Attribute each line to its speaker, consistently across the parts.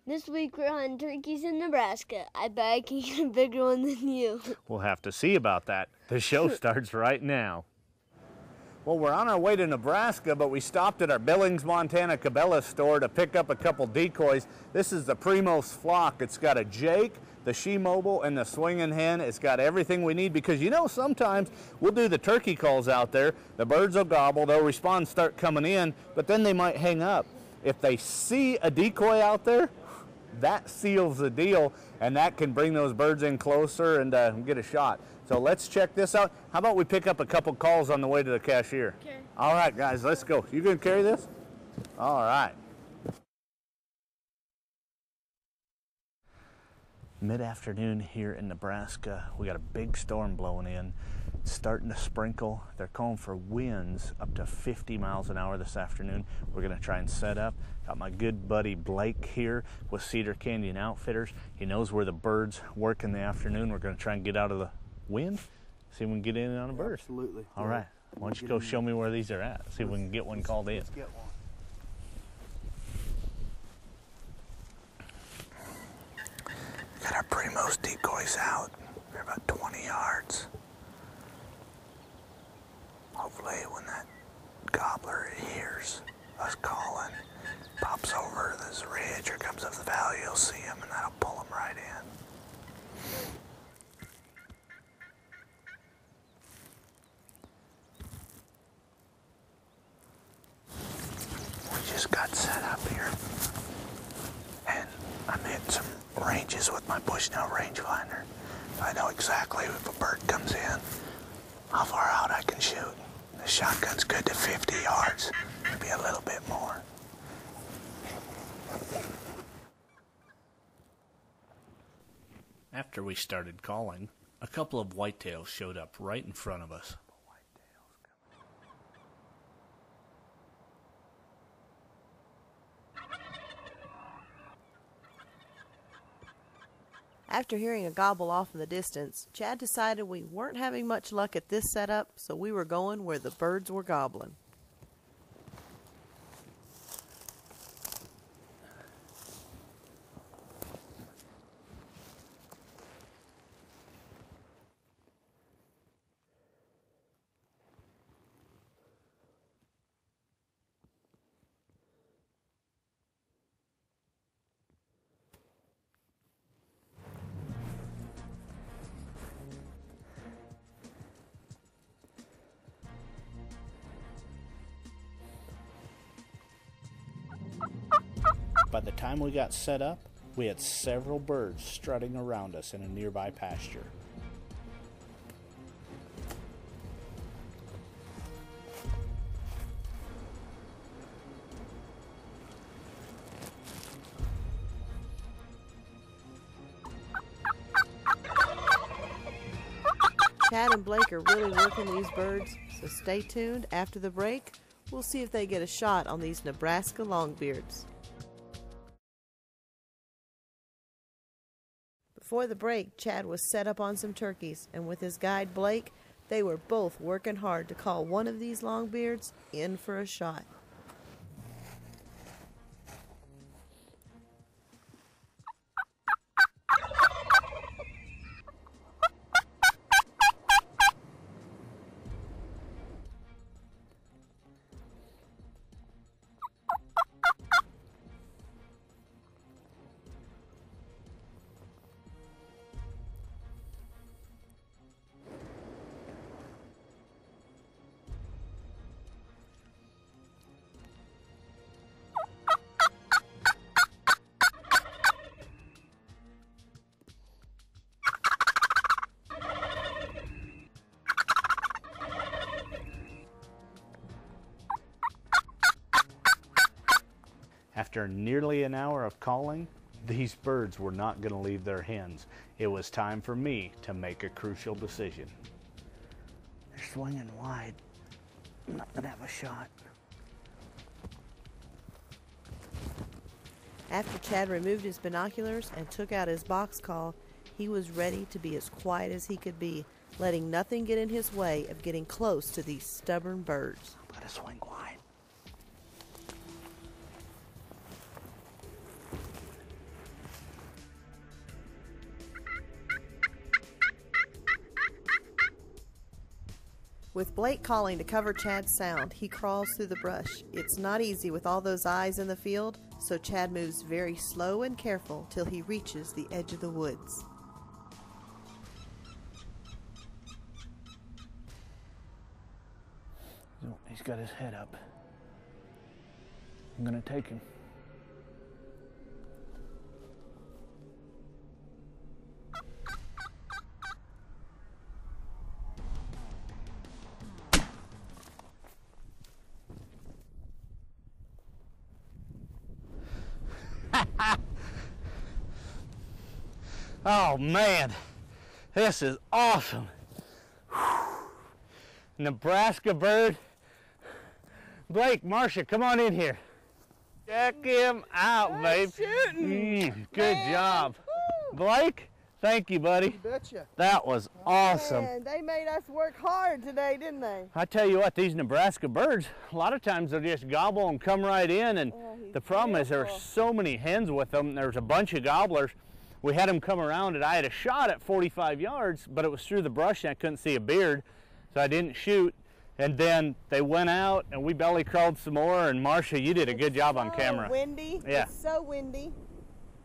Speaker 1: This week we're hunting turkeys in Nebraska. I bet I can get a bigger one than you.
Speaker 2: We'll have to see about that. The show starts right now. Well, we're on our way to Nebraska, but we stopped at our Billings, Montana Cabela store to pick up a couple decoys. This is the Primos flock. It's got a Jake, the she-mobile, and the swinging hen. It's got everything we need because, you know, sometimes we'll do the turkey calls out there. The birds will gobble, they'll respond, start coming in, but then they might hang up. If they see a decoy out there, that seals the deal, and that can bring those birds in closer and get a shot. So let's check this out. How about we pick up a couple calls on the way to the cashier?
Speaker 1: Okay.
Speaker 2: All right, guys, let's go. You gonna carry this? All right. Mid-afternoon here in Nebraska. We got a big storm blowing in. It's starting to sprinkle. They're calling for winds up to 50 miles an hour this afternoon. We're gonna try and set up. Got my good buddy Blake here with Cedar Canyon Outfitters. He knows where the birds work in the afternoon. We're gonna try and get out of the wind, see if we can get in on a bird.
Speaker 3: Absolutely.
Speaker 2: All right. Why don't you go show me where these are at? See if we can get one called in.
Speaker 3: Let's get one.
Speaker 4: Got our Primos decoys out. They're about 20 yards. Hopefully when that gobbler hears us calling, pops over this ridge or comes up the valley, you'll see him and that'll pull him right in. We just got set up here and I'm hitting some ranges with my Bushnell rangefinder. I know exactly if a bird comes in, how far out I can shoot. The shotgun's good to 50 yards, maybe a little bit more.
Speaker 2: After we started calling, a couple of whitetails showed up right in front of us.
Speaker 5: After hearing a gobble off in the distance, Chad decided we weren't having much luck at this setup, so we were going where the birds were gobbling.
Speaker 2: By the time we got set up, we had several birds strutting around us in a nearby pasture.
Speaker 5: Chad and Blake are really working these birds, so stay tuned. After the break, we'll see if they get a shot on these Nebraska longbeards. Before the break, Chad was set up on some turkeys, and with his guide Blake, they were both working hard to call one of these longbeards in for a shot.
Speaker 2: After nearly an hour of calling, these birds were not going to leave their hens. It was time for me to make a crucial decision.
Speaker 4: They're swinging wide. I'm not gonna have a shot.
Speaker 5: After Chad removed his binoculars and took out his box call, he was ready to be as quiet as he could be, letting nothing get in his way of getting close to these stubborn birds.
Speaker 4: I'm gonna swing wide.
Speaker 5: With Blake calling to cover Chad's sound, he crawls through the brush. It's not easy with all those eyes in the field, so Chad moves very slow and careful till he reaches the edge of the woods.
Speaker 2: He's got his head up. I'm gonna take him. Oh man, this is awesome. Nebraska bird. Blake, Marcia, come on in here. Check him out, babe. Good job.
Speaker 5: Woo.
Speaker 2: Blake, thank you, buddy.
Speaker 5: You betcha.
Speaker 2: That was awesome.
Speaker 5: Man, they made us work hard today, didn't they?
Speaker 2: I tell you what, these Nebraska birds, a lot of times they'll just gobble and come right in, and the problem is there are so many hens with them. There's a bunch of gobblers. We had them come around, and I had a shot at 45 yards, but it was through the brush and I couldn't see a beard, so I didn't shoot. And then they went out and we belly crawled some more, and Marcia, you did a good job on camera.
Speaker 5: It's so windy.
Speaker 2: Yeah.
Speaker 5: It's so windy.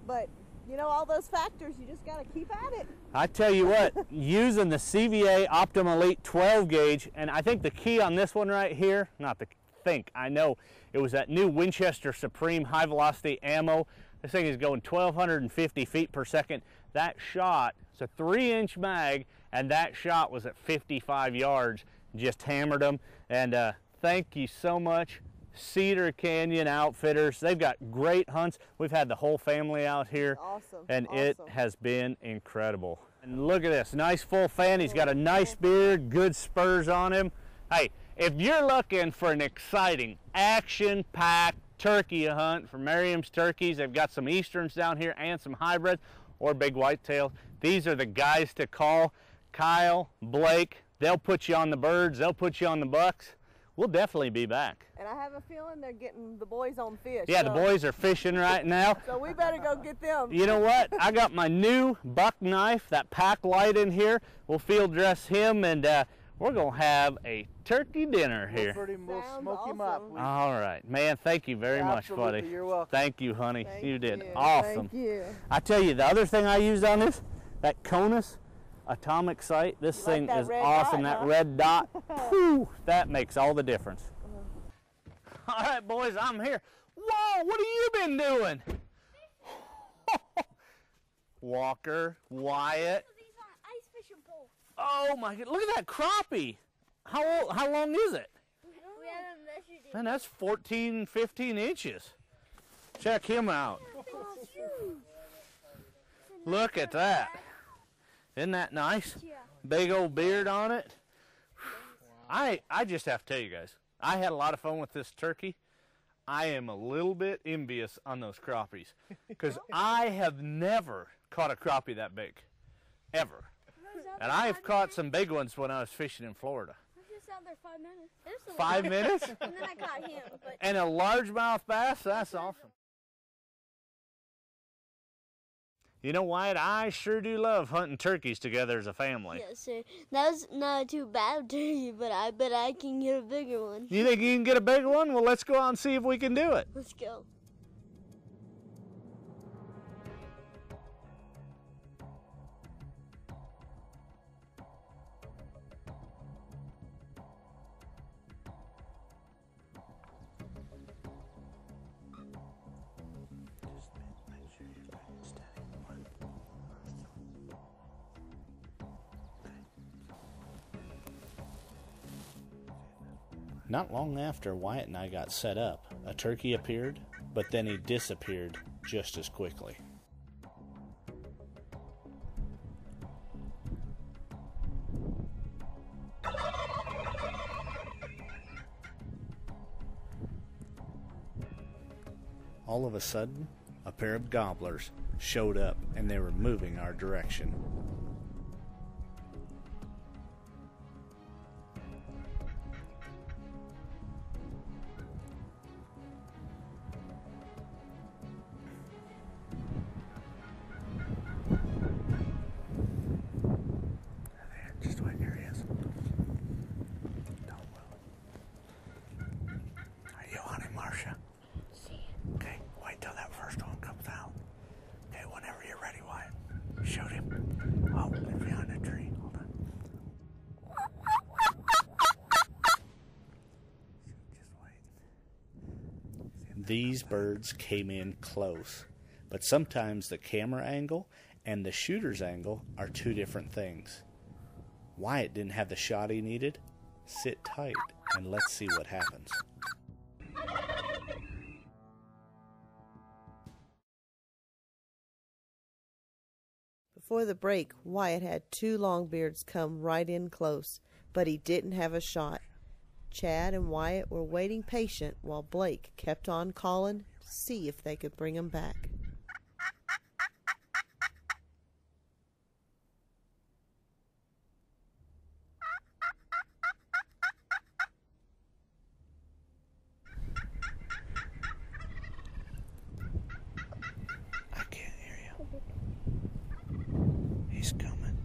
Speaker 5: But you know, all those factors, you just gotta keep at it.
Speaker 2: I tell you what, using the CVA Optima Elite 12 gauge, and I think the key on this one right here, I know, it was that new Winchester Supreme high velocity ammo. This thing is going 1,250 feet per second. That shot, it's a 3-inch mag, and that shot was at 55 yards. Just hammered them. And thank you so much, Cedar Canyon Outfitters. They've got great hunts. We've had the whole family out here.
Speaker 5: Awesome.
Speaker 2: And it has been incredible. And look at this, nice full fan. He's got a nice beard, good spurs on him. Hey, if you're looking for an exciting, action-packed turkey hunt from Merriam's Turkeys, they've got some Easterns down here and some hybrids or big whitetails. These are the guys to call. Kyle, Blake, they'll put you on the birds, they'll put you on the bucks. We'll definitely be back.
Speaker 5: And I have a feeling they're getting the boys on fish.
Speaker 2: Yeah, the boys are fishing right now.
Speaker 5: So we better go get them.
Speaker 2: You know what? I got my new buck knife, that pack light in here. We'll field dress him, and we're going to have a turkey dinner here.
Speaker 3: We'll smoke him up.
Speaker 2: All right. Man, thank you very much, buddy.
Speaker 3: You're welcome.
Speaker 2: Thank you, honey.
Speaker 5: Thank
Speaker 2: you did
Speaker 5: you.
Speaker 2: awesome.
Speaker 5: Thank you.
Speaker 2: I tell you, the other thing I used on this, that Conus atomic sight, this
Speaker 5: You
Speaker 2: thing
Speaker 5: like that
Speaker 2: is
Speaker 5: red
Speaker 2: awesome.
Speaker 5: dot,
Speaker 2: That
Speaker 5: huh?
Speaker 2: red dot, whew, that makes all the difference. All right, boys, I'm here. Whoa, what have you been doing? Walker, Wyatt.
Speaker 1: These on ice fishing pole.
Speaker 2: Oh my God, look at that crappie. How long is it?
Speaker 1: We haven't measured it.
Speaker 2: Man, that's 14, 15 inches. Check him out. Look at that. Isn't that nice?
Speaker 1: Yeah.
Speaker 2: Big old beard on it. I just have to tell you guys, I had a lot of fun with this turkey. I am a little bit envious on those crappies because I have never caught a crappie that big, ever. And I've caught some big ones when I was fishing in Florida.
Speaker 1: I was just out there 5 minutes. There's the
Speaker 2: 5 minutes?
Speaker 1: And then I caught him. But
Speaker 2: And a largemouth bass? That's awesome. You know, Wyatt, I sure do love hunting turkeys together as a family.
Speaker 1: yes, sir. That was not too bad turkey, but I bet I can get a bigger one.
Speaker 2: You think you can get a big one? Well, let's go out and see if we can do it.
Speaker 1: Let's go.
Speaker 2: Not long after Wyatt and I got set up, a turkey appeared, but then he disappeared just as quickly. All of a sudden, a pair of gobblers showed up and they were moving our direction. These birds came in close, but sometimes the camera angle and the shooter's angle are two different things. Wyatt didn't have the shot he needed. Sit tight and let's see what happens.
Speaker 5: Before the break, Wyatt had two longbeards come right in close, but he didn't have a shot. Chad and Wyatt were waiting patient while Blake kept on calling to see if they could bring him back.
Speaker 4: I can't hear you. He's coming.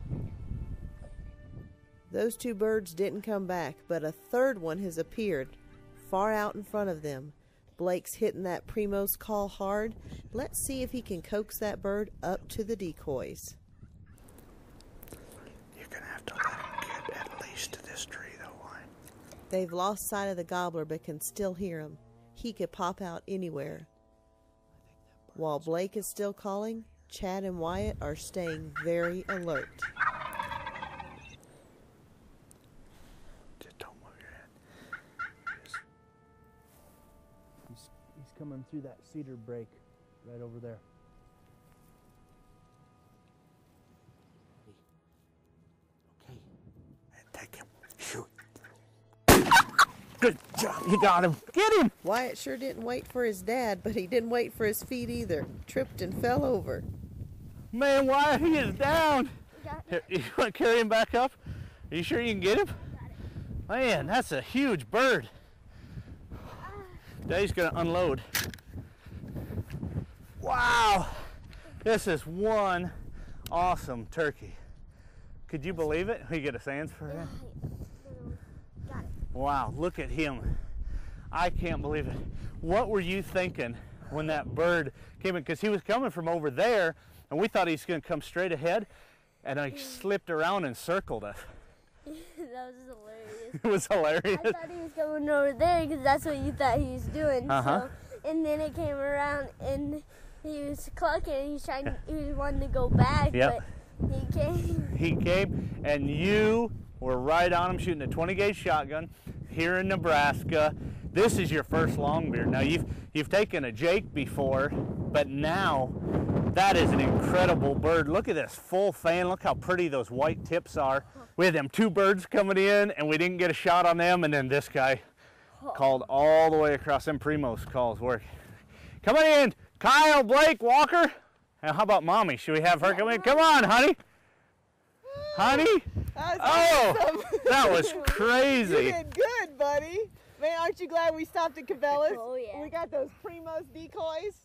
Speaker 5: Those two birds didn't come back, but a third one has appeared, far out in front of them. Blake's hitting that Primos call hard. Let's see if he can coax that bird up to the decoys.
Speaker 4: You're going to have to let him get at least to this tree, though, Wyatt.
Speaker 5: They've lost sight of the gobbler, but can still hear him. He could pop out anywhere. While Blake is still calling, Chad and Wyatt are staying very alert.
Speaker 4: Just don't move your head.
Speaker 3: He's coming through that cedar break right over there.
Speaker 4: Okay. And take him. Shoot.
Speaker 2: Good job, you got him. Get him!
Speaker 5: Wyatt sure didn't wait for his dad, but he didn't wait for his feet either. Tripped and fell over.
Speaker 2: Man, Wyatt, he is down. Here, you want to carry him back up? Are you sure you can get him? Man, that's a huge bird. Dave's going to unload. Wow, this is one awesome turkey. Could you believe it? We get a sands for him.
Speaker 1: Got it.
Speaker 2: Wow, look at him. I can't believe it. What were you thinking when that bird came in? Because he was coming from over there, and we thought he was going to come straight ahead, and he slipped around and circled us.
Speaker 1: That was hilarious.
Speaker 2: It was hilarious.
Speaker 1: I thought he was going over there because that's what you thought he was doing.
Speaker 2: Uh-huh.
Speaker 1: So, and then it came around and he was clucking and he was wanting to go back,
Speaker 2: Yep.
Speaker 1: but he came.
Speaker 2: He came, and you were right on him shooting a 20-gauge shotgun here in Nebraska. This is your first longbeard. Now, you've taken a Jake before, but now that is an incredible bird. Look at this full fan. Look how pretty those white tips are. We had them two birds coming in, and we didn't get a shot on them, and then this guy called all the way across. Them Primos calls work. Coming in, Kyle, Blake, Walker. Now, how about Mommy? Should we have her come in? Come on, honey. Honey?
Speaker 5: That was
Speaker 2: Oh,
Speaker 5: awesome.
Speaker 2: that was crazy.
Speaker 5: You did good, buddy. Man, aren't you glad we stopped at Cabela's?
Speaker 1: Oh, yeah.
Speaker 5: We got those Primos decoys.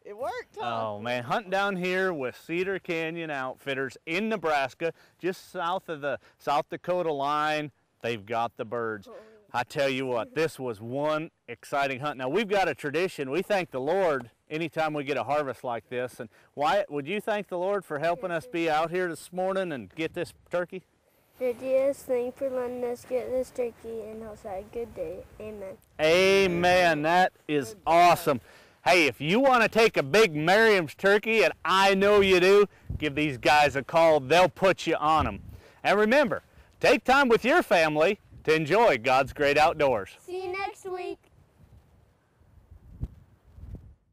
Speaker 5: It worked, huh?
Speaker 2: Oh man, hunting down here with Cedar Canyon Outfitters in Nebraska, just south of the South Dakota line. They've got the birds. I tell you what, this was one exciting hunt. Now we've got a tradition. We thank the Lord anytime we get a harvest like this. And Wyatt, would you thank the Lord for helping us be out here this morning and get this turkey?
Speaker 1: Yes, thank you for letting us get this turkey and also have a good day. Amen.
Speaker 2: Amen. That is awesome. Hey, if you want to take a big Merriam's turkey, and I know you do, give these guys a call. They'll put you on them. And remember, take time with your family to enjoy God's great outdoors.
Speaker 1: See you next week.